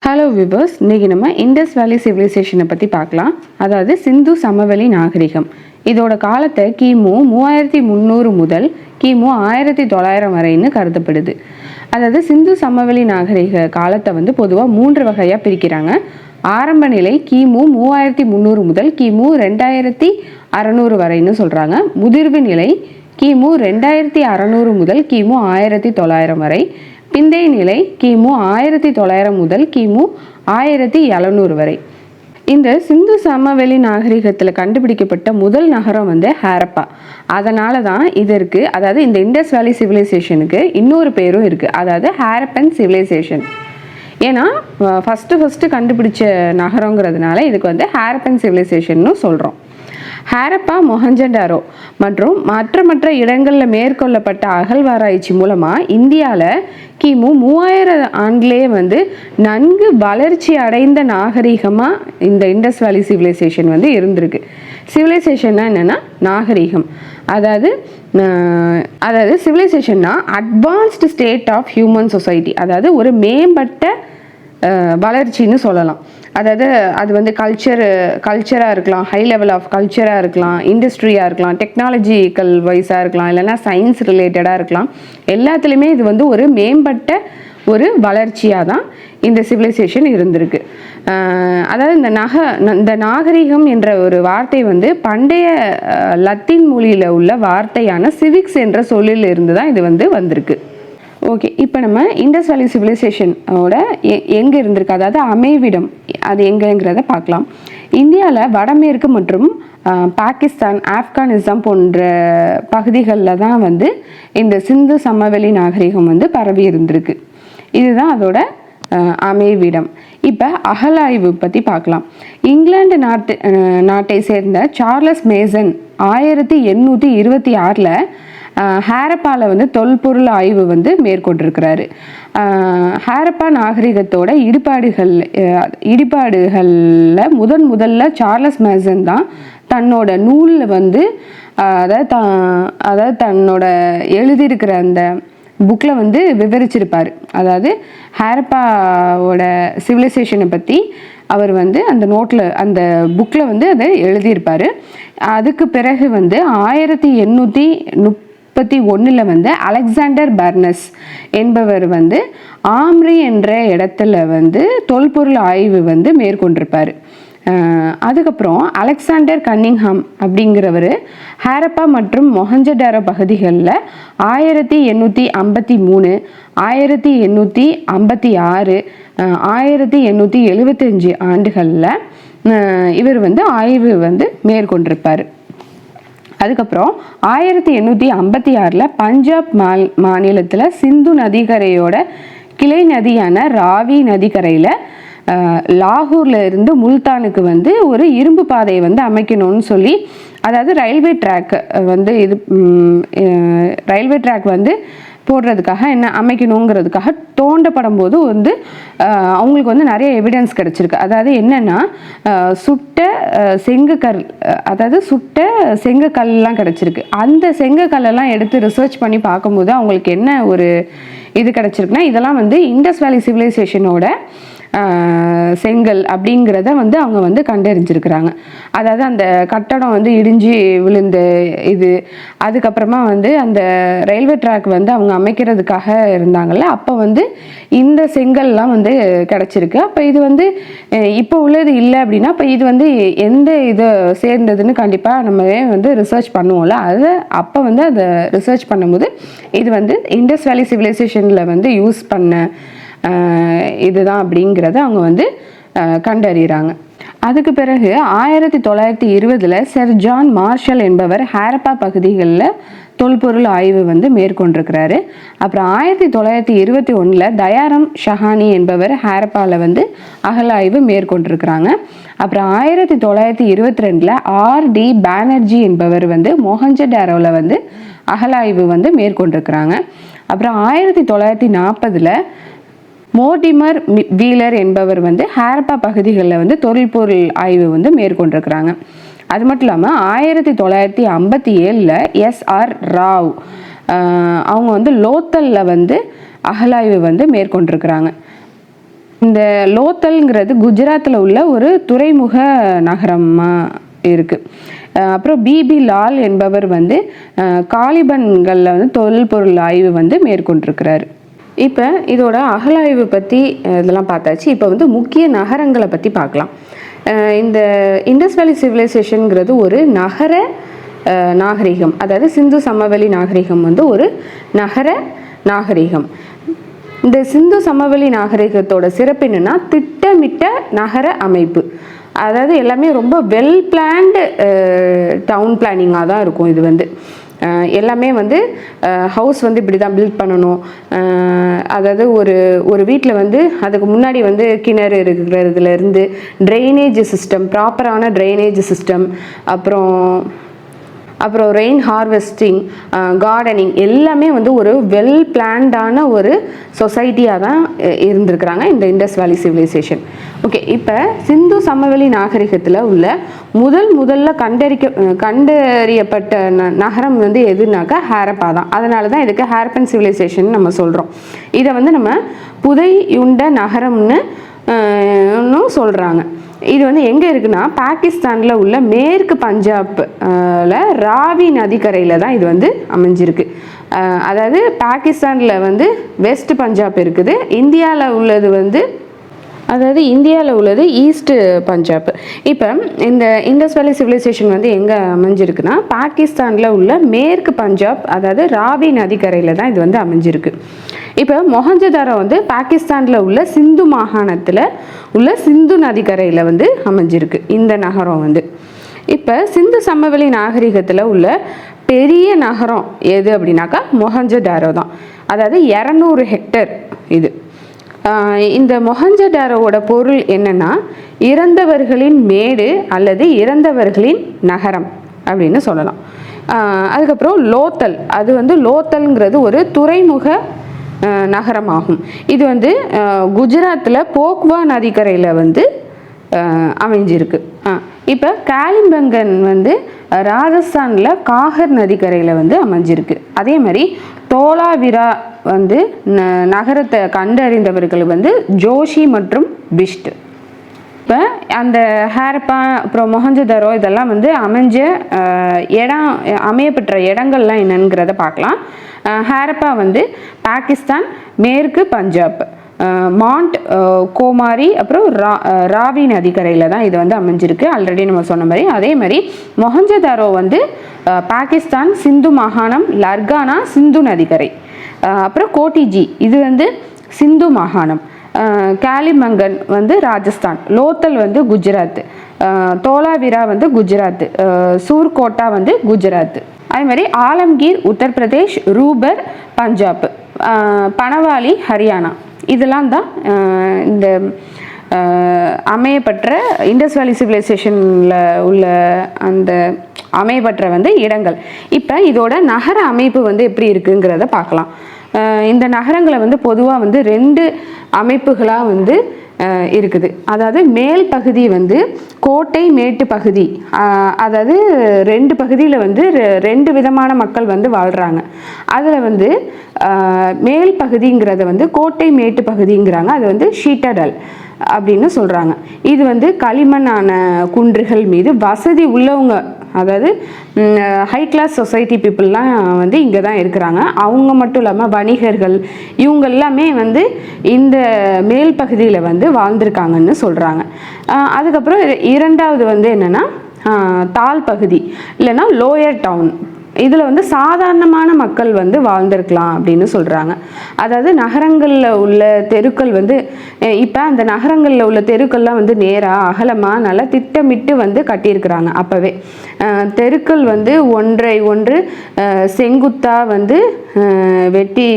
Hello viewers, இன்றைக்கி நம்ம Indies வேலி சிவிலைசேஷனை பற்றி பார்க்கலாம். அதாவது சிந்து சமவெளி நாகரிகம். இதோட காலத்தை கிமு 3300 முதல் கிமு 1900 வரைன்னு கருதப்படுது. அதாவது சிந்து சமவெளி நாகரிக காலத்தை பொதுவாக 3 வகையாக பிரிக்கிறாங்க. ஆரம்ப நிலை கிமு 3300 முதல் கிமு 2600 வரைன்னு சொல்கிறாங்க. முதிர்வு நிலை கிமு 2600 முதல் கிமு 1900 வரை. பிந்தைய நிலை கிமு 1900 முதல் கிமு 1700 வரை. இந்த சிந்து சமவெளி நாகரிகத்தில் கண்டுபிடிக்கப்பட்ட முதல் நகரம் ஹாரப்பா. அதனால தான் இதற்கு, அதாவது இந்த இண்டஸ் வேலி சிவிலைசேஷனுக்கு இன்னொரு பேரும் இருக்குது, அதாவது ஹாரப்பன் சிவிலைசேஷன். ஏன்னா ஃபஸ்ட்டு கண்டுபிடிச்ச நகரங்கிறதுனால இதுக்கு ஹாரப்பன் சிவிலைசேஷன்னு சொல்கிறோம். ஹாரப்பா, மொஹஞ்சடாரோ மற்றும் மற்ற இடங்களில் மேற்கொள்ளப்பட்ட அகழ்வாராய்ச்சி மூலமாக இந்தியாவில் கிமு 3000 ஆண்டிலே நன்கு வளர்ச்சி அடைந்த நாகரிகமாக இந்த இண்டஸ் வேலி சிவிலைசேஷன் இருந்திருக்கு. சிவிலைசேஷன்னா என்னென்னா நாகரிகம். அதாவது சிவிலைசேஷன்னா advanced state of human society, அதாவது ஒரு மேம்பட்ட வளர்ச்சின்னு சொல்லலாம். அதாவது அது கல்ச்சராக இருக்கலாம், ஹை லெவல் ஆஃப் கல்ச்சராக இருக்கலாம், இண்டஸ்ட்ரியாக இருக்கலாம், டெக்னாலஜிக்கல் வைஸாக இருக்கலாம், இல்லைன்னா சயின்ஸ் ரிலேட்டடாக இருக்கலாம். எல்லாத்துலேயுமே இது ஒரு மேம்பட்ட ஒரு வளர்ச்சியாக தான் இந்த சிவிலைசேஷன் இருந்திருக்கு. அதாவது இந்த நாகரிகம் என்ற ஒரு வார்த்தை பண்டைய லத்தீன் மொழியில் உள்ள வார்த்தையான சிவிக்ஸ் என்ற சொல்லில் இருந்து தான் இது வந்திருக்கு. ஓகே, இப்போ நம்ம இண்டஸ் வேலி சிவிலைசேஷனோட எங்கே இருந்திருக்கு, அதாவது அமைவிடம் அது எங்கேங்கிறத பார்க்கலாம். இந்தியாவில் வடமேற்கு மற்றும் பாகிஸ்தான், ஆப்கானிஸ்தான் போன்ற பகுதிகளில் தான் இந்த சிந்து சமவெளி நாகரிகம் பரவி இருந்திருக்கு. இதுதான் அதோட அமைவிடம். இப்போ அகழாய்வு பற்றி பார்க்கலாம். இங்கிலாந்து நாட்டை சேர்ந்த சார்லஸ் மேசன் 1826 ஹாரப்பாவில் தொல்பொருள் ஆய்வு மேற்கொண்டிருக்கிறாரு. ஹாரப்பா நாகரிகத்தோட இடிபாடுகளில் முதல்ல சார்லஸ் மேசன் தான் தன்னோட நூலில் அதாவது தன்னோட எழுதியிருக்கிற அந்த புக்கில் விவரிச்சிருப்பார். அதாவது ஹாரப்பாவோட சிவிலைசேஷனை பற்றி அவர் அந்த நோட்டில், அந்த புக்கில் அதை எழுதியிருப்பார். அதுக்கு பிறகு 1831 அலெக்சாண்டர் பர்னஸ் என்பவர் ஆம்ரி என்ற இடத்துல தொல்பொருள் ஆய்வு மேற்கொண்டிருப்பார். அதுக்கப்புறம் அலெக்சாண்டர் கன்னிங்ஹாம் அப்படிங்கிறவர் ஹாரப்பா மற்றும் மொஹஞ்சடாரோ பகுதிகளில் 1853, 1856, 1875 ஆண்டுகளில் இவர் ஆய்வு மேற்கொண்டிருப்பார். அதுக்கப்புறம் 1856 பஞ்சாப் மாநிலத்தில் சிந்து நதிக்கரையோட கிளை நதியான ராவி நதிக்கரையில் லாகூரில் இருந்து முல்தானுக்கு ஒரு இரும்பு பாதையை அமைக்கணும்னு சொல்லி, அதாவது ரயில்வே ட்ராக் ரயில்வே ட்ராக் போடுறதுக்காக என்ன அமைக்கணுங்கிறதுக்காக தோண்டப்படும் போது அவங்களுக்கு நிறைய எவிடன்ஸ் கிடச்சிருக்கு. அதாவது என்னென்னா சுட்ட செங்கக்கல்லாம் கிடச்சிருக்கு. அந்த செங்கக்கல்லெல்லாம் எடுத்து ரிசர்ச் பண்ணி பார்க்கும்போது அவங்களுக்கு என்ன ஒரு இது கிடச்சிருக்குன்னா, இதெல்லாம் இண்டஸ் வேலி சிவிலைசேஷனோட செங்கல் அப்படிங்கிறத அவங்க கண்டறிஞ்சிருக்கிறாங்க. அதாவது அந்த கட்டடம் இடிஞ்சு விழுந்த இது, அதுக்கப்புறமா அந்த ரயில்வே ட்ராக் அவங்க அமைக்கிறதுக்காக இருந்தாங்கல்ல, அப்போ இந்த செங்கல்லாம் கிடச்சிருக்கு. அப்போ இது இப்போ உள்ளது இல்லை அப்படின்னா, அப்போ இது எந்த இதை சேர்ந்ததுன்னு கண்டிப்பாக நம்ம ரிசர்ச் பண்ணுவோம்ல, அதை அப்போ அதை ரிசர்ச் பண்ணும்போது இது இண்டஸ் வேலி சிவிலைசேஷனில் யூஸ் பண்ண இதுதான் அப்படிங்கிறத அவங்க கண்டறிகிறாங்க. அதுக்கு பிறகு 1920 சர் ஜான் மார்ஷல் என்பவர் ஹாரப்பா பகுதிகளில் தொல்பொருள் ஆய்வு மேற்கொண்டிருக்கிறாரு. அப்புறம் 1921 தயாராம் ஷஹானி என்பவர் ஹாரப்பாவில் அகழாய்வு மேற்கொண்டிருக்கிறாங்க. அப்புறம் 1922 ஆர்.டி. பானர்ஜி என்பவர் மொஹஞ்சடாரோவில் அகழாய்வு மேற்கொண்டிருக்கிறாங்க. அப்புறம் 1940 மோர்டிமர் வீலர் என்பவர் ஹாரப்பா பகுதிகளில் தொல்பொருள் ஆய்வு மேற்கொண்டிருக்கிறாங்க. அது மட்டும் இல்லாமல் 1957 எஸ்.ஆர். ராவ் அவங்க லோத்தலில் அகழாய்வு மேற்கொண்டிருக்கிறாங்க. இந்த லோத்தல்ங்கிறது குஜராத்தில் உள்ள ஒரு துறைமுக நகரமாக இருக்குது. அப்புறம் பிபி லால் என்பவர் வந்து காலிபன்களில் வந்து தொல்பொருள் ஆய்வு வந்து மேற்கொண்டிருக்கிறாரு. இப்போ இதோட அகலாய்வு பற்றி இதெல்லாம் பார்த்தாச்சு. இப்போ வந்து முக்கிய நகரங்களை பற்றி பார்க்கலாம். இந்த இண்டஸ் வேலி சிவிலைசேஷனுங்கிறது ஒரு நகர நாகரிகம். அதாவது சிந்து சமவெளி நாகரிகம் வந்து ஒரு நகர நாகரிகம். இந்த சிந்து சமவெளி நாகரிகத்தோட சிறப்பு என்னென்னா திட்டமிட்ட நகர அமைப்பு. அதாவது எல்லாமே ரொம்ப வெல் பிளான்டு டவுன் பிளானிங்காக தான் இருக்கும். இது வந்து எல்லாமே வந்து ஹவுஸ் வந்து இப்படி தான் பில்ட் பண்ணணும். அதாவது ஒரு வீட்டில் வந்து அதுக்கு முன்னாடி வந்து கிணறு இருக்கிறதுலேருந்து ட்ரைனேஜ் சிஸ்டம், ப்ராப்பரான ட்ரைனேஜ் சிஸ்டம், அப்புறம் ரெயின் ஹார்வெஸ்டிங், கார்டனிங் எல்லாமே வந்து ஒரு வெல் பிளான்டான ஒரு சொசைட்டியாக தான் இருந்திருக்கிறாங்க இந்த இண்டஸ் வேலி சிவிலைசேஷன். ஓகே, இப்போ சிந்து சமவெளி நாகரிகத்தில் உள்ள முதல்ல கண்டறியப்பட்ட நகரம் வந்து எதுனாக்கா ஹாரப்பா தான். அதனால தான் இதுக்கு ஹாரப்பன் சிவிலைசேஷன் நம்ம சொல்கிறோம். இதை வந்து நம்ம புதையுண்ட நகரம்னு சொல்கிறாங்க. இது வந்து எங்கே இருக்குன்னா பாகிஸ்தானில் உள்ள மேற்கு பஞ்சாப்ல ராவி நதிக்கரையில் தான் இது வந்து அமைஞ்சிருக்கு. அதாவது பாகிஸ்தானில் வந்து வெஸ்ட் பஞ்சாப் இருக்குது, இந்தியாவில் உள்ளது ஈஸ்ட் பஞ்சாப். இப்போ இந்த இண்டஸ் வேலி சிவிலைசேஷன் வந்து எங்கே அமைஞ்சிருக்குன்னா பாகிஸ்தானில் உள்ள மேற்கு பஞ்சாப், அதாவது ராவி நதிக்கரையில் தான் இது வந்து அமைஞ்சிருக்கு. இப்போ மொஹஞ்சதாரோ வந்து பாகிஸ்தானில் உள்ள சிந்து மாகாணத்தில் உள்ள சிந்து நதிக்கரையில் வந்து அமைஞ்சிருக்கு இந்த நகரம் வந்து. இப்போ சிந்து சமவெளி நாகரிகத்தில் உள்ள பெரிய நகரம் எது அப்படின்னாக்கா மொஹஞ்சதாரோ தான். அதாவது 200 ஹெக்டேர் இது. இந்த மொஹஞ்சதாரோவோட பொருள் என்னன்னா இறந்தவர்களின் மேடு அல்லது இறந்தவர்களின் நகரம் அப்படின்னு சொல்லலாம். அதுக்கப்புறம் லோத்தல், அது வந்து லோத்தல்ங்கிறது ஒரு துறைமுக நகரமாகும். இது வந்து குஜராத்தில் போக்வா நதிக்கரையில் வந்து அமைஞ்சிருக்கு. இப்போ காலிபங்கன் வந்து ராஜஸ்தானில் காகர் நதிக்கரையில் வந்து அமைஞ்சிருக்கு. அதே மாதிரி தோலாவிரா வந்து நகரத்தை கண்டறிந்தவர்கள் வந்து ஜோஷி மற்றும் பிஷ்ட். இப்போ அந்த ஹாரப்பா அப்புறம் மொஹஞ்சதாரோ இதெல்லாம் வந்து அமையப்பெற்ற இடங்கள்லாம் என்னங்கிறத பார்க்கலாம். ஹாரப்பா வந்து பாகிஸ்தான் மேற்கு பஞ்சாப் மாண்ட் கோமாரி அப்புறம் ராவி நதிக்கரையில் தான் இது வந்து அமைஞ்சிருக்கு. ஆல்ரெடி நம்ம சொன்ன மாதிரி. அதே மாதிரி மொஹஞ்சதாரோ வந்து பாகிஸ்தான் சிந்து மாகாணம், லர்கானா சிந்து நதிக்கரை, அப்புறம் கோட்டிஜி இது வந்து சிந்து மாகாணம், காலிமங்கன் வந்து ராஜஸ்தான், லோத்தல் வந்து குஜராத், தோலாவிரா வந்து குஜராத், சூர்கோட்டா வந்து குஜராத். அதே மாதிரி ஆலம்கீர் உத்தரப்பிரதேஷ், ரூபர் பஞ்சாப், பனவாலி ஹரியானா இதெல்லாம் தான் இந்த அமையப்பட்ட இண்டஸ் வேலி சிவிலைசேஷனில் உள்ள அந்த அமையப்பட்ட வந்து இடங்கள். இப்போ இதோட நகர அமைப்பு வந்து எப்படி இருக்குங்கிறத பார்க்கலாம். இந்த நகரங்களை வந்து பொதுவாக வந்து 2 அமைப்புகளாக வந்து இருக்குது. அதாவது மேல் பகுதி வந்து கோட்டை மேட்டு பகுதி. அதாவது 2 பகுதியில் வந்து 2 விதமான மக்கள் வந்து வாழ்கிறாங்க. அதில் வந்து மேல் பகுதிங்கிறத வந்து கோட்டை மேட்டு பகுதிங்கிறாங்க. அது வந்து ஷீட்டடல் அப்படின்னு சொல்கிறாங்க. இது வந்து களிமண்ணான குன்றுகள் மீது வசதி உள்ளவங்க, அதாவது ஹை கிளாஸ் சொசைட்டி பீப்புளெலாம் வந்து இங்கே தான் இருக்கிறாங்க. அவங்க மட்டும் இல்லாமல் வணிகர்கள் இவங்க எல்லாமே வந்து இந்த மேல் பகுதியில் வந்து வாழ்ந்திருக்காங்கன்னு சொல்கிறாங்க. அதுக்கப்புறம் 2வது வந்து என்னென்னா தாழ் பகுதி இல்லைன்னா லோயர் டவுன். இதில் வந்து சாதாரணமான மக்கள் வந்து வாழ்ந்திருக்கலாம் அப்படின்னு சொல்கிறாங்க. அதாவது நகரங்களில் உள்ள தெருக்கள் வந்து இப்போ அந்த நகரங்களில் உள்ள தெருக்கள்லாம் வந்து நேராக அகலமாக நல்லா திட்டமிட்டு வந்து கட்டியிருக்கிறாங்க. அப்போவே தெருக்கள் வந்து ஒன்றை ஒன்று செங்குத்தாக வந்து வெட்டி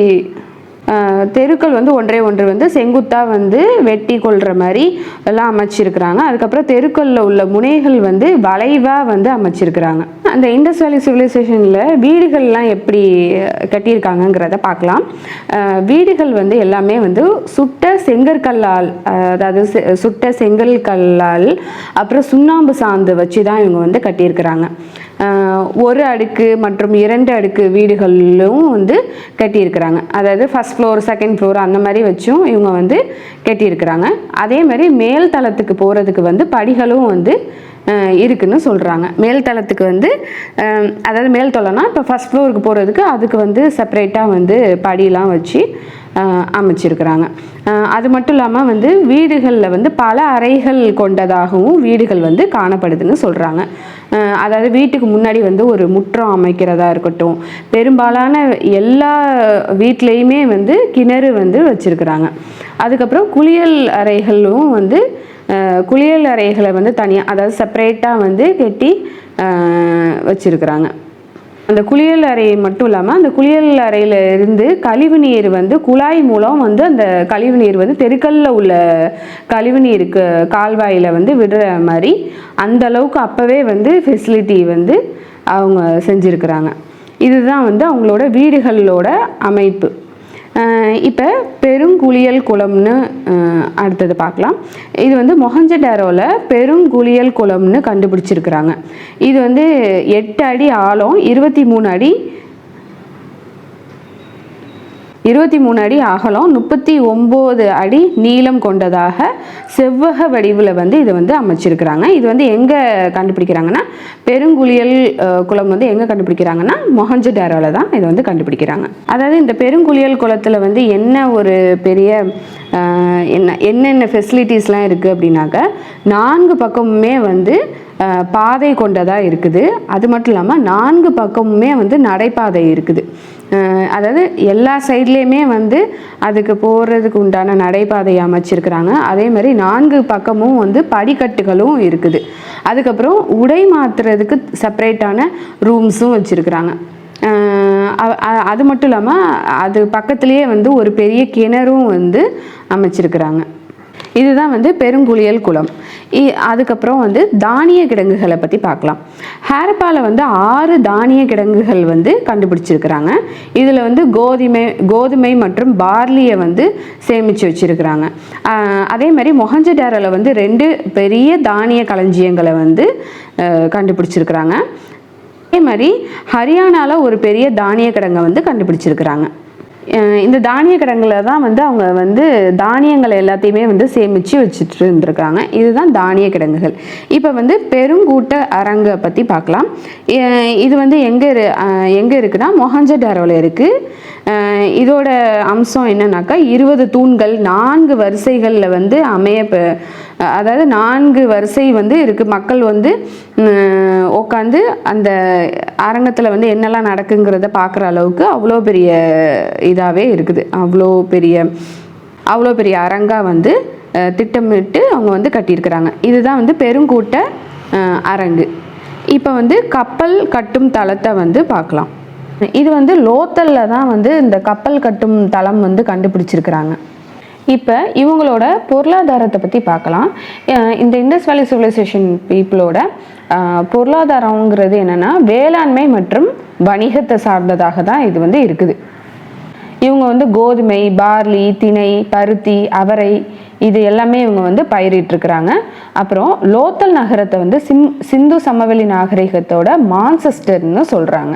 தெருக்கள் வந்து ஒன்று வந்து செங்குத்தாக வந்து வெட்டி கொள்கிற மாதிரி எல்லாம் அமைச்சிருக்கிறாங்க. அதுக்கப்புறம் தெருக்களில் உள்ள முனைகள் வந்து வளைவாக வந்து அமைச்சிருக்கிறாங்க. அந்த இண்டஸ் வேலி சிவிலைசேஷனில் வீடுகள்லாம் எப்படி கட்டியிருக்காங்கங்கிறத பார்க்கலாம். வீடுகள் வந்து எல்லாமே வந்து சுட்ட செங்கற்கல்லால், அதாவது சுட்ட செங்கற்கல்லால் அப்புறம் சுண்ணாம்பு சாந்து வச்சு தான் இவங்க வந்து கட்டியிருக்கிறாங்க. ஒரு அடுக்கு மற்றும் 2 அடுக்கு வீடுகளிலும் வந்து கட்டியிருக்கிறாங்க. அதாவது ஃபர்ஸ்ட் ஃப்ளோர், செகண்ட் ஃப்ளோர் அந்த மாதிரி வச்சும் இவங்க வந்து கட்டியிருக்கிறாங்க. அதே மாதிரி மேல் தளத்துக்கு போகிறதுக்கு வந்து படிகளும் வந்து இருக்குன்னு சொல்கிறாங்க. மேல் தளத்துக்கு வந்து அதாவது மேல் தளம்னா இப்போ ஃபர்ஸ்ட் ஃப்ளோருக்கு போகிறதுக்கு அதுக்கு வந்து செப்பரேட்டாக வந்து படியெலாம் வச்சு அமைச்சிருக்கிறாங்க. அது மட்டும் இல்லாமல் வந்து வீடுகளில் வந்து பல அறைகள் கொண்டதாகவும் வீடுகள் வந்து காணப்படுதுன்னு சொல்கிறாங்க. அதாவது வீட்டுக்கு முன்னாடி வந்து ஒரு முற்றம் அமைக்கிறதா இருக்கட்டும், பெரும்பாலான எல்லா வீட்லேயுமே வந்து கிணறு வந்து வச்சுருக்குறாங்க. அதுக்கப்புறம் குளியல் அறைகளும் வந்து குளியல் அறைகளை வந்து தனியாக, அதாவது செப்பரேட்டாக வந்து கட்டி வச்சுருக்குறாங்க. அந்த குளியல் அறை மட்டும் இல்லாமல் அந்த குளியல் அறையில் இருந்து கழிவு நீர் வந்து குழாய் மூலம் வந்து அந்த கழிவு நீர் வந்து தெருக்கல்ல உள்ள கழிவு நீருக்கு கால்வாயில் வந்து விடுற மாதிரி அந்த அளவுக்கு அப்போவே வந்து ஃபெசிலிட்டி வந்து அவங்க செஞ்சுருக்கிறாங்க. இதுதான் வந்து அவங்களோட வீடுகளோட அமைப்பு. இப்போ பெருங்குளியல் குளம்னு அடுத்தது பார்க்கலாம். இது வந்து மொஹஞ்சடாரோவில் பெருங்குளியல் குளம்னு கண்டுபிடிச்சிருக்கிறாங்க. இது வந்து 8 அடி ஆழம், 23 அடி அகலம், 39 அடி நீளம் கொண்டதாக செவ்வக வடிவில் வந்து இதை வந்து அமைச்சிருக்கிறாங்க. இது வந்து எங்கே கண்டுபிடிக்கிறாங்கன்னா, பெருங்குளியல் குளம் வந்து எங்கே கண்டுபிடிக்கிறாங்கன்னா மொஹஞ்சடாரோவில் தான் இதை வந்து கண்டுபிடிக்கிறாங்க. அதாவது இந்த பெருங்குளியல் குளத்தில் வந்து என்ன ஒரு பெரிய என்னென்ன ஃபெசிலிட்டிஸ்லாம் இருக்குது அப்படின்னாக்க, 4 பக்கமுமே வந்து பாதை கொண்டதாக இருக்குது. அது மட்டும் இல்லாமல் 4 பக்கமுமே வந்து நடைபாதை இருக்குது. அதாவது எல்லா சைட்லேயுமே வந்து அதுக்கு போகிறதுக்கு உண்டான நடைபாதை அமைச்சிருக்கிறாங்க. அதே மாதிரி 4 பக்கமும் வந்து படிக்கட்டுகளும் இருக்குது. அதுக்கப்புறம் உடை மாற்றுறதுக்கு செப்பரேட்டான ரூம்ஸும் வச்சுருக்குறாங்க. அது மட்டும் இல்லாமல் அது பக்கத்துலேயே வந்து ஒரு பெரிய கிணறும் வந்து அமைச்சிருக்கிறாங்க. இதுதான் வந்து பெருங்குளியல் குளம். அதுக்கப்புறம் வந்து தானிய கிடங்குகளை பற்றி பார்க்கலாம். ஹரப்பாவில் வந்து 6 தானிய கிடங்குகள் வந்து கண்டுபிடிச்சிருக்கிறாங்க. இதில் வந்து கோதுமை மற்றும் பார்லியை வந்து சேமித்து வச்சுருக்கிறாங்க. அதே மாதிரி மொஹஞ்சடாரோவில் வந்து 2 பெரிய தானிய களஞ்சியங்களை வந்து கண்டுபிடிச்சிருக்கிறாங்க. அதே மாதிரி ஹரியானாவில் ஒரு பெரிய தானிய கிடங்கை வந்து கண்டுபிடிச்சிருக்கிறாங்க. இந்த தானிய கிடங்குல தான் வந்து அவங்க வந்து தானியங்களை எல்லாத்தையுமே வந்து சேமித்து வச்சுட்டு இருந்திருக்காங்க. இதுதான் தானிய கிடங்குகள். இப்போ வந்து பெருங்கூட்ட அரங்கை பற்றி பார்க்கலாம். இது வந்து எங்கே இருக்குன்னா மொஹஞ்சடாரோவில் இருக்குது. இதோட அம்சம் என்னன்னாக்கா 20 தூண்கள் 4 வரிசைகளில் வந்து அதாவது 4 வரிசை வந்து இருக்குது. மக்கள் வந்து உட்காந்து அந்த அரங்கத்தில் வந்து என்னெல்லாம் நடக்குங்கிறத பார்க்குற அளவுக்கு அவ்வளோ பெரிய இதாகவே இருக்குது. அவ்வளோ பெரிய அரங்கா வந்து திட்டமிட்டு அவங்க வந்து கட்டியிருக்கிறாங்க. இதுதான் வந்து பெருங்கூட்ட அரங்கு. இப்போ வந்து கப்பல் கட்டும் தளத்தை வந்து பார்க்கலாம். இது வந்து லோத்தலில் தான் வந்து இந்த கப்பல் கட்டும் தளம் வந்து கண்டுபிடிச்சிருக்கிறாங்க. இப்போ இவங்களோட பொருளாதாரத்தை பற்றி பார்க்கலாம். இந்த இண்டஸ் வேலி சிவிலைசேஷன் பீப்புளோட பொருளாதாரங்கிறது என்னென்னா வேளாண்மை மற்றும் வணிகத்தை சார்ந்ததாக தான் இது வந்து இருக்குது. இவங்க வந்து கோதுமை, பார்லி, திணை, பருத்தி, அவரை இது எல்லாமே இவங்க வந்து பயிரிட்டிருக்கிறாங்க. அப்புறம் லோத்தல் நகரத்தை வந்து சிந்து சமவெளி நாகரிகத்தோட மான்செஸ்டர்னு சொல்கிறாங்க.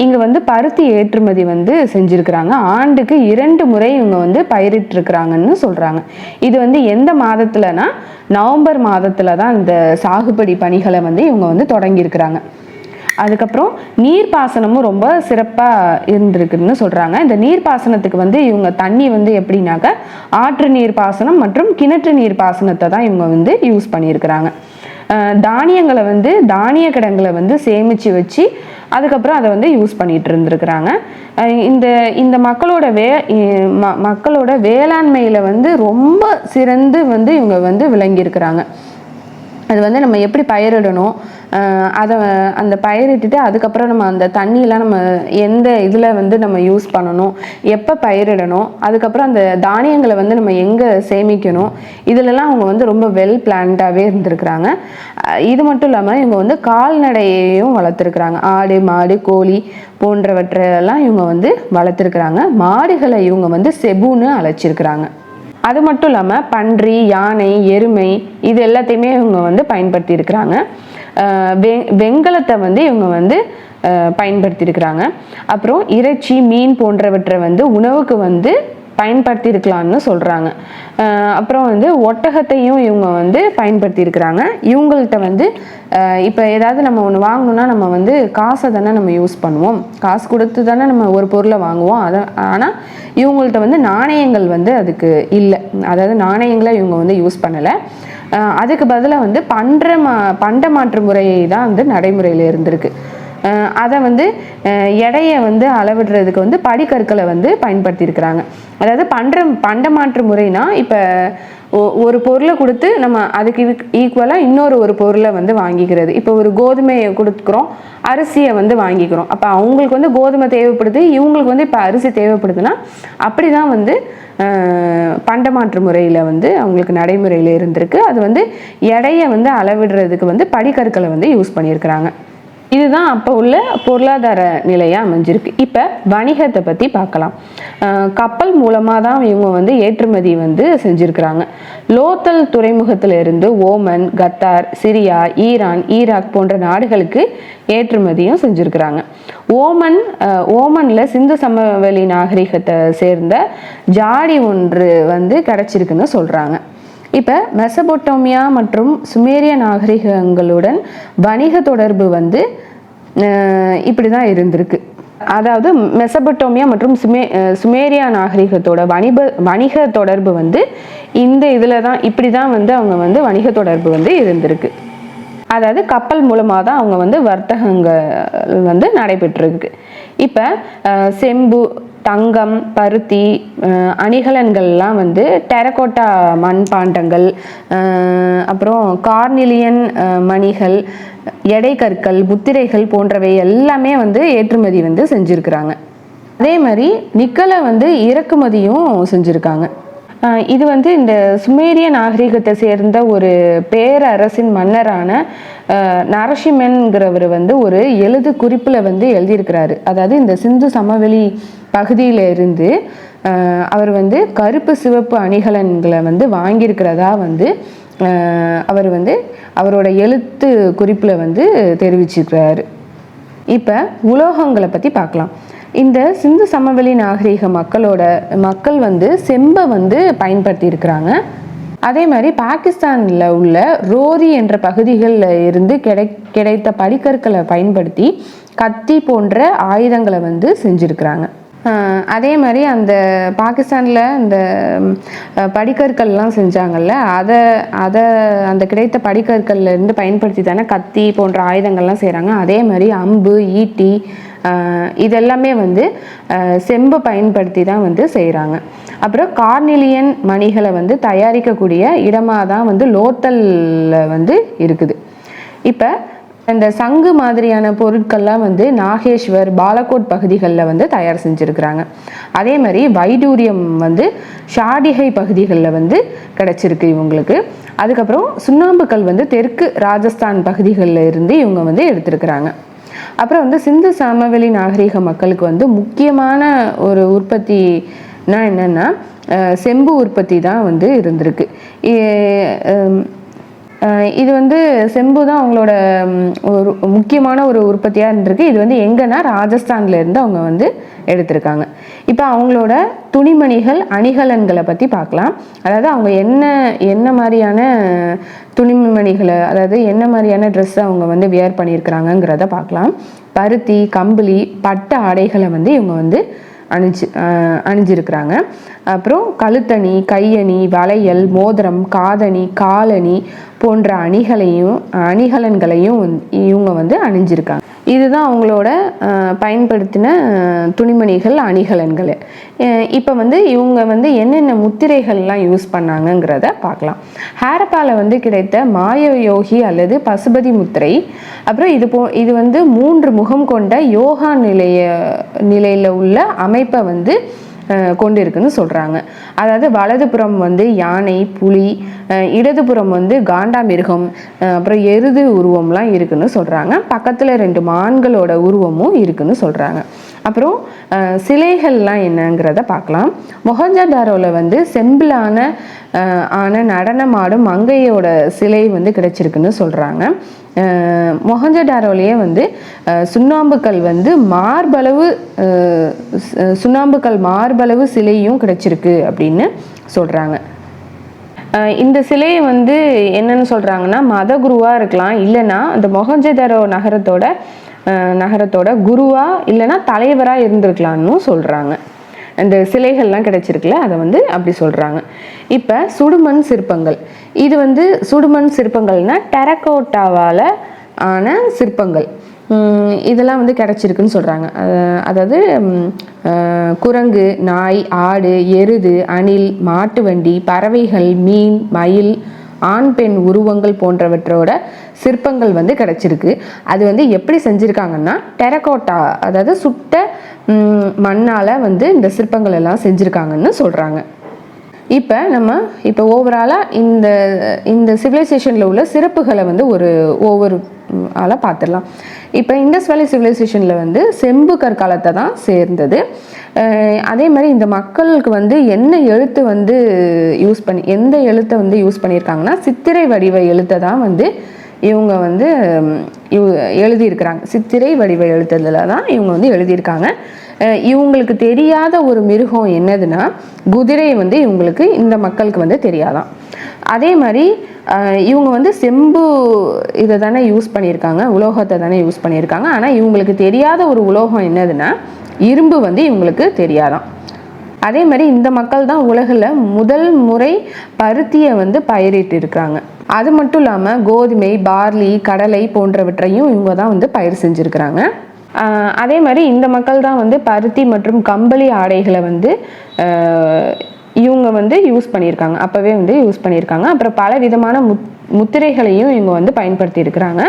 இங்கே வந்து பருத்தி ஏற்றுமதி வந்து செஞ்சுருக்கிறாங்க. ஆண்டுக்கு 2 முறை இவங்க வந்து பயிரிட்டிருக்கிறாங்கன்னு சொல்கிறாங்க. இது வந்து எந்த மாதத்துலனா நவம்பர் மாதத்தில் தான் இந்த சாகுபடி பணிகளை வந்து இவங்க வந்து தொடங்கியிருக்கிறாங்க. அதுக்கப்புறம் நீர்ப்பாசனமும் ரொம்ப சிறப்பாக இருந்திருக்குன்னு சொல்கிறாங்க. இந்த நீர்ப்பாசனத்துக்கு வந்து இவங்க தண்ணி வந்து எப்படின்னாக்க ஆற்று நீர்ப்பாசனம் மற்றும் கிணற்று நீர்ப்பாசனத்தை தான் இவங்க வந்து யூஸ் பண்ணியிருக்கிறாங்க. தானியங்களை வந்து தானிய கிடங்குல வந்து சேமித்து வச்சு அதுக்கப்புறம் அதை வந்து யூஸ் பண்ணிட்டு இருந்திருக்கிறாங்க. இந்த மக்களோட வேளாண்மையில் வந்து ரொம்ப சிறந்து வந்து இவங்க வந்து விளங்கியிருக்கிறாங்க. அது வந்து நம்ம எப்படி பயிரிடணும், அதை அந்த பயிரிட்டுட்டு அதுக்கப்புறம் நம்ம அந்த தண்ணியெலாம் நம்ம எந்த இதில் வந்து நம்ம யூஸ் பண்ணணும், எப்போ பயிரிடணும், அதுக்கப்புறம் அந்த தானியங்களை வந்து நம்ம எங்கே சேமிக்கணும், இதிலெல்லாம் அவங்க வந்து ரொம்ப வெல் பிளான்டாகவே இருந்திருக்கிறாங்க. இது மட்டும் இல்லாமல் இவங்க வந்து கால்நடையையும் வளர்த்துருக்குறாங்க. ஆடு மாடு கோழி போன்றவற்றையெல்லாம் இவங்க வந்து வளர்த்துருக்குறாங்க. மாடுகளை இவங்க வந்து செபுன்னு அழைச்சிருக்கிறாங்க. அது மட்டும் இல்லாமல் பன்றி யானை எருமை இது எல்லாத்தையுமே இவங்க வந்து பயன்படுத்தி இருக்கிறாங்க. வெங்கலத்தை வந்து இவங்க வந்து பயன்படுத்தியிருக்கிறாங்க. அப்புறம் இறைச்சி மீன் போன்றவற்றை வந்து உணவுக்கு வந்து பயன்படுத்தி இருக்கலாம்னு சொல்கிறாங்க. அப்புறம் வந்து ஒட்டகத்தையும் இவங்க வந்து பயன்படுத்தி இருக்கிறாங்க. இவங்கள்ட்ட வந்து இப்போ ஏதாவது நம்ம ஒன்று வாங்கணும்னா நம்ம வந்து காசை தானே நம்ம யூஸ் பண்ணுவோம், காசு கொடுத்து தானே நம்ம ஒரு பொருளை வாங்குவோம். ஆனால் இவங்கள்ட்ட வந்து நாணயங்கள் வந்து அதுக்கு இல்லை, அதாவது நாணயங்களை இவங்க வந்து யூஸ் பண்ணலை. அதுக்கு பதிலாக வந்து பண்ட மாற்று முறை தான் வந்து நடைமுறையில் இருந்திருக்கு. அதை வந்து எடையை வந்து அளவிடுறதுக்கு வந்து படிக்கற்களை வந்து பயன்படுத்தி இருக்கிறாங்க. அதாவது பண்ட மாற்று முறைனா இப்போ ஒரு பொருளை கொடுத்து நம்ம அதுக்கு ஈக்குவலாக ஒரு பொருளை வந்து வாங்கிக்கிறது. இப்போ ஒரு கோதுமையை கொடுக்குறோம், அரிசியை வந்து வாங்கிக்கிறோம். அப்போ அவங்களுக்கு வந்து கோதுமை தேவைப்படுது, இவங்களுக்கு வந்து இப்போ அரிசி தேவைப்படுதுன்னா அப்படி தான் வந்து பண்டமாற்று முறையில் வந்து அவங்களுக்கு நடைமுறையில் இருந்திருக்கு. அது வந்து எடையை வந்து அளவிடுறதுக்கு வந்து படிக்கற்களை வந்து யூஸ் பண்ணியிருக்கிறாங்க. இதுதான் அப்போ உள்ள பொருளாதார நிலையாக அமைஞ்சிருக்கு. இப்போ வணிகத்தை பற்றி பார்க்கலாம். கப்பல் மூலமாக தான் இவங்க வந்து ஏற்றுமதி வந்து செஞ்சுருக்கிறாங்க. லோத்தல் துறைமுகத்திலிருந்து Oman, Qatar, Syria, Iran, Iraq போன்ற நாடுகளுக்கு ஏற்றுமதியும் செஞ்சுருக்கிறாங்க. ஓமனில் சிந்து சமவெளி நாகரிகத்தை சேர்ந்த ஜாடி ஒன்று வந்து கிடச்சிருக்குன்னு சொல்கிறாங்க. இப்போ மெசபொட்டோமியா மற்றும் சுமேரிய நாகரிகங்களுடன் வணிக தொடர்பு வந்து இப்படி தான் இருந்திருக்கு. அதாவது மெசபொட்டோமியா மற்றும் சுமேரியா நாகரிகத்தோட வணிக தொடர்பு வந்து இந்த இதில் தான் இப்படி தான் வந்து அவங்க வந்து வணிக தொடர்பு வந்து இருந்திருக்கு. அதாவது கப்பல் மூலமாக தான் அவங்க வந்து வர்த்தகங்கள் வந்து நடைபெற்றிருக்கு. இப்போ செம்பு, தங்கம், பருத்தி, அணிகலன்கள்லாம் வந்து டெரகோட்டா மண்பாண்டங்கள், அப்புறம் கார்னிலியன் மணிகள், எடைக்கற்கள், முத்திரைகள் போன்றவை எல்லாமே வந்து ஏற்றுமதி வந்து செஞ்சுருக்கிறாங்க. அதே மாதிரி நிக்கலை வந்து இறக்குமதியும் செஞ்சுருக்காங்க. இது வந்து இந்த சுமேரிய நாகரிகத்தை சேர்ந்த ஒரு பேரரசின் மன்னரான நரசிம்மன்கிறவர் வந்து ஒரு எழுது குறிப்பில் வந்து எழுதியிருக்கிறாரு. அதாவது இந்த சிந்து சமவெளி பகுதியில் இருந்து அவர் வந்து கருப்பு சிவப்பு அணிகலன்களை வந்து வாங்கியிருக்கிறதா வந்து அவர் வந்து அவரோட எழுத்து குறிப்பில் வந்து தெரிவிச்சிருக்கிறாரு. இப்போ உலோகங்களை பற்றி பார்க்கலாம். இந்த சிந்து சமவெளி நாகரிக மக்கள் வந்து செம்பை வந்து பயன்படுத்தி இருக்கிறாங்க. அதே மாதிரி பாகிஸ்தானில் உள்ள ரோரி என்ற பகுதிகளில் இருந்து கிடைத்த படிக்கற்களை பயன்படுத்தி கத்தி போன்ற ஆயுதங்களை வந்து செஞ்சுருக்கிறாங்க. அதே மாதிரி அந்த பாகிஸ்தானில் இந்த படிக்கற்கள்லாம் செஞ்சாங்கல்ல, அந்த கிடைத்த படிக்கற்கள்லேருந்து பயன்படுத்தி தானே கத்தி போன்ற ஆயுதங்கள்லாம் செய்கிறாங்க. அதே மாதிரி அம்பு, ஈட்டி இதெல்லாமே வந்து செம்பு பயன்படுத்தி தான் வந்து செய்கிறாங்க. அப்புறம் கார்னிலியன் மணிகளை வந்து தயாரிக்கக்கூடிய இடமாக தான் வந்து லோத்தலில் வந்து இருக்குது. இப்போ இந்த சங்கு மாதிரியான பொருட்கள்லாம் வந்து நாகேஸ்வர், பாலகோட் பகுதிகளில் வந்து தயார் செஞ்சுருக்கிறாங்க. அதே மாதிரி வைடூரியம் வந்து ஷாடிகை பகுதிகளில் வந்து கிடச்சிருக்கு இவங்களுக்கு. அதுக்கப்புறம் சுண்ணாம்புக்கல் வந்து தெற்கு ராஜஸ்தான் பகுதிகளில் இருந்து இவங்க வந்து எடுத்திருக்கிறாங்க. அப்புறம் வந்து சிந்து சமவெளி நாகரிக மக்களுக்கு வந்து முக்கியமான ஒரு உற்பத்தினா என்னென்னா செம்பு உற்பத்தி தான் வந்து இருந்திருக்கு. இது வந்து செம்பு தான் அவங்களோட ஒரு முக்கியமான ஒரு உற்பத்தியாக இருந்திருக்கு. இது வந்து எங்கன்னா ராஜஸ்தான்லேருந்து அவங்க வந்து எடுத்திருக்காங்க. இப்போ அவங்களோட துணிமணிகள், அணிகலன்களை பற்றி பார்க்கலாம். அதாவது அவங்க என்ன மாதிரியான துணிமணிகளை, அதாவது என்ன மாதிரியான ட்ரெஸ்ஸை அவங்க வந்து வியர் பண்ணியிருக்கிறாங்கங்கிறத பார்க்கலாம். பருத்தி, கம்பளி, பட்டு ஆடைகளை வந்து இவங்க வந்து அணிஞ்சிருக்கிறாங்க. அப்புறம் கழுத்தணி, கையணி, வளையல், மோதிரம், காதணி, காலணி போன்ற அணிகலன்களையும் இவங்க வந்து அணிஞ்சிருக்காங்க. இதுதான் அவங்களோட பயன்படுத்தின துணிமணிகள், அணிகலன்கள். இப்போ வந்து இவங்க வந்து என்னென்ன முத்திரைகள்லாம் யூஸ் பண்ணாங்கங்கிறத பார்க்கலாம். ஹாரப்பாவில் வந்து கிடைத்த மாயயோகி அல்லது பசுபதி முத்திரை, அப்புறம் இது வந்து 3 முகம் கொண்ட யோகா நிலையில் உள்ள அமைப்பை வந்து கொண்டு இருக்குன்னு சொல்கிறாங்க. அதாவது வலதுபுறம் வந்து யானை, புலி, இடதுபுறம் வந்து காண்டாமிருகம், அப்புறம் எருது உருவம்லாம் இருக்குன்னு சொல்கிறாங்க. பக்கத்தில் 2 மான்களோட உருவமும் இருக்குன்னு சொல்கிறாங்க. அப்புறம் சிலைகள்லாம் என்னங்கிறத பார்க்கலாம். மொஹஞ்சதாரோவில் வந்து செம்பிளான நடனமாடும் மங்கையோட சிலை வந்து கிடைச்சிருக்குன்னு சொல்கிறாங்க. மொஹஞ்சதாரோலேயே வந்து சுண்ணாம்புக்கல் வந்து மார்பளவு சிலையும் கிடைச்சிருக்கு அப்படின்னு சொல்கிறாங்க. இந்த சிலையை வந்து என்னன்னு சொல்கிறாங்கன்னா மத குருவாக இருக்கலாம், இல்லைன்னா அந்த மொஹஞ்சதாரோ நகரத்தோட குருவா இல்லைன்னா தலைவராக இருந்திருக்கலான்னு சொல்கிறாங்க. இந்த சிலைகள்லாம் கிடைச்சிருக்குல்ல, அதை வந்து அப்படி சொல்கிறாங்க. இப்போ சுடுமண் சிற்பங்கள், இது வந்து சுடுமண் சிற்பங்கள்னா டெரகோட்டாவால் ஆன சிற்பங்கள், இதெல்லாம் வந்து கிடச்சிருக்குன்னு சொல்கிறாங்க. அதாவது குரங்கு, நாய், ஆடு, எருது, அணில், மாட்டு வண்டி, பறவைகள், மீன், மயில், ஆண் பெண் உருவங்கள் போன்றவற்றோட சிற்பங்கள் வந்து கிடச்சிருக்கு. அது வந்து எப்படி செஞ்சுருக்காங்கன்னா டெரகோட்டா, அதாவது சுட்ட மண்ணால் வந்து இந்த சிற்பங்கள் எல்லாம் செஞ்சுருக்காங்கன்னு சொல்கிறாங்க. இப்போ ஓவராலாக இந்த சிவிலைசேஷனில் உள்ள சிறப்புகளை வந்து ஒவ்வொரு ஆளாக பார்த்துடலாம். இப்போ இண்டஸ் வேலி சிவிலைசேஷனில் வந்து செம்பு கற்காலத்தை தான் சேர்ந்தது. அதே மாதிரி இந்த மக்களுக்கு வந்து எந்த எழுத்தை வந்து யூஸ் பண்ணியிருக்காங்கன்னா சித்திரை வடிவ எழுத்தை தான் வந்து இவங்க வந்து எழுதியிருக்கிறாங்க. சித்திரை வடிவ எழுத்துல தான் இவங்க வந்து எழுதியிருக்காங்க. இவங்களுக்கு தெரியாத ஒரு மிருகம் என்னதுன்னா குதிரை வந்து இந்த மக்களுக்கு வந்து தெரியாதான். அதே மாதிரி இவங்க வந்து செம்பு இதை தானே யூஸ் பண்ணியிருக்காங்க, உலோகத்தை தானே யூஸ் பண்ணியிருக்காங்க. ஆனால் இவங்களுக்கு தெரியாத ஒரு உலோகம் என்னதுன்னா இரும்பு வந்து இவங்களுக்கு தெரியாதான். அதே மாதிரி இந்த மக்கள் தான் உலகில் முதல் முறை பருத்தியை வந்து பயிரிட்டு இருக்கிறாங்க. அது மட்டும் இல்லாமல் கோதுமை, பார்லி, கடலை போன்றவற்றையும் இவங்க தான் வந்து பயிர் செஞ்சுருக்கிறாங்க. அதே மாதிரி இந்த மக்கள் தான் வந்து பருத்தி மற்றும் கம்பளி ஆடைகளை வந்து இவங்க வந்து யூஸ் பண்ணியிருக்காங்க, அப்போவே வந்து யூஸ் பண்ணியிருக்காங்க. அப்புறம் பல விதமான முத்திரைகளையும் இவங்க வந்து பயன்படுத்தி இருக்கிறாங்க.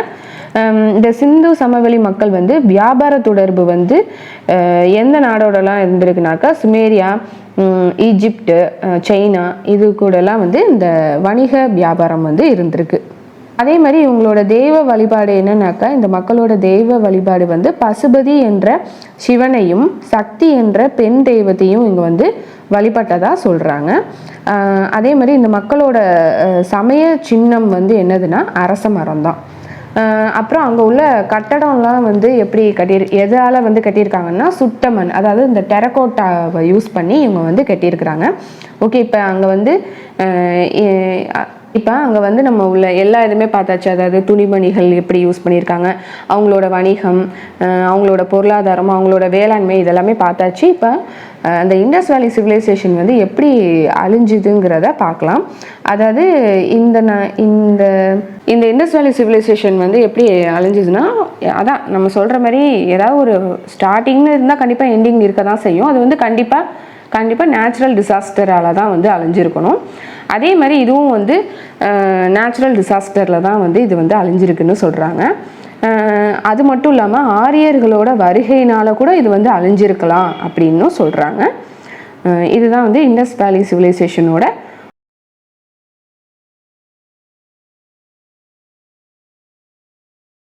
இந்த சிந்து சமவெளி மக்கள் வந்து வியாபார தொடர்பு வந்து எந்த நாடோடலாம் இருந்திருக்குனாக்கா சுமேரியா, ஈஜிப்டு, சைனா, இது கூடலாம் வந்து இந்த வணிக வியாபாரம் வந்து இருந்திருக்கு. அதே மாதிரி இவங்களோட தெய்வ வழிபாடு என்னன்னாக்கா இந்த மக்களோட தெய்வ வழிபாடு வந்து பசுபதி என்ற சிவனையும் சக்தி என்ற பெண் தெய்வத்தையும் இங்கே வந்து வழிபட்டதா சொல்கிறாங்க. அதே மாதிரி இந்த மக்களோட சமய சின்னம் வந்து என்னதுன்னா அரச மரம் தான். அப்புறம் அங்கே உள்ள கட்டடம்லாம் வந்து எதால் வந்து கட்டியிருக்காங்கன்னா சுட்டமண், அதாவது இந்த டெரகோட்டாவை யூஸ் பண்ணி இவங்க வந்து கட்டியிருக்கிறாங்க. ஓகே, இப்போ அங்கே வந்து நம்ம உள்ள எல்லா இதுவுமே பார்த்தாச்சு. அதாவது துணிமணிகள் எப்படி யூஸ் பண்ணியிருக்காங்க, அவங்களோட வணிகம், அவங்களோட பொருளாதாரம், அவங்களோட வேளாண்மை, இதெல்லாமே பார்த்தாச்சு. இப்போ அந்த இண்டஸ் வேலி சிவிலைசேஷன் வந்து எப்படி அழிஞ்சுதுங்கிறத பார்க்கலாம். அதாவது இந்த இண்டஸ் வேலி சிவிலைசேஷன் வந்து எப்படி அழிஞ்சுதுன்னா, அதான் நம்ம சொல்கிற மாதிரி ஏதாவது ஒரு ஸ்டார்டிங்னு இருந்தால் கண்டிப்பாக எண்டிங் இருக்க தான் செய்யும். அது வந்து கண்டிப்பாக நேச்சுரல் டிசாஸ்டரால் தான் வந்து அழிஞ்சிருக்கணும். அதே மாதிரி இதுவும் வந்து நேச்சுரல் டிசாஸ்டரில் தான் வந்து இது வந்து அழிஞ்சிருக்குன்னு சொல்கிறாங்க. அது மட்டும் இல்லாமல் ஆரியர்களோட வருகையினால் கூட இது வந்து அழிஞ்சிருக்கலாம் அப்படின்னும் சொல்கிறாங்க. இதுதான் வந்து இண்டஸ் வேலி சிவிலைசேஷனோட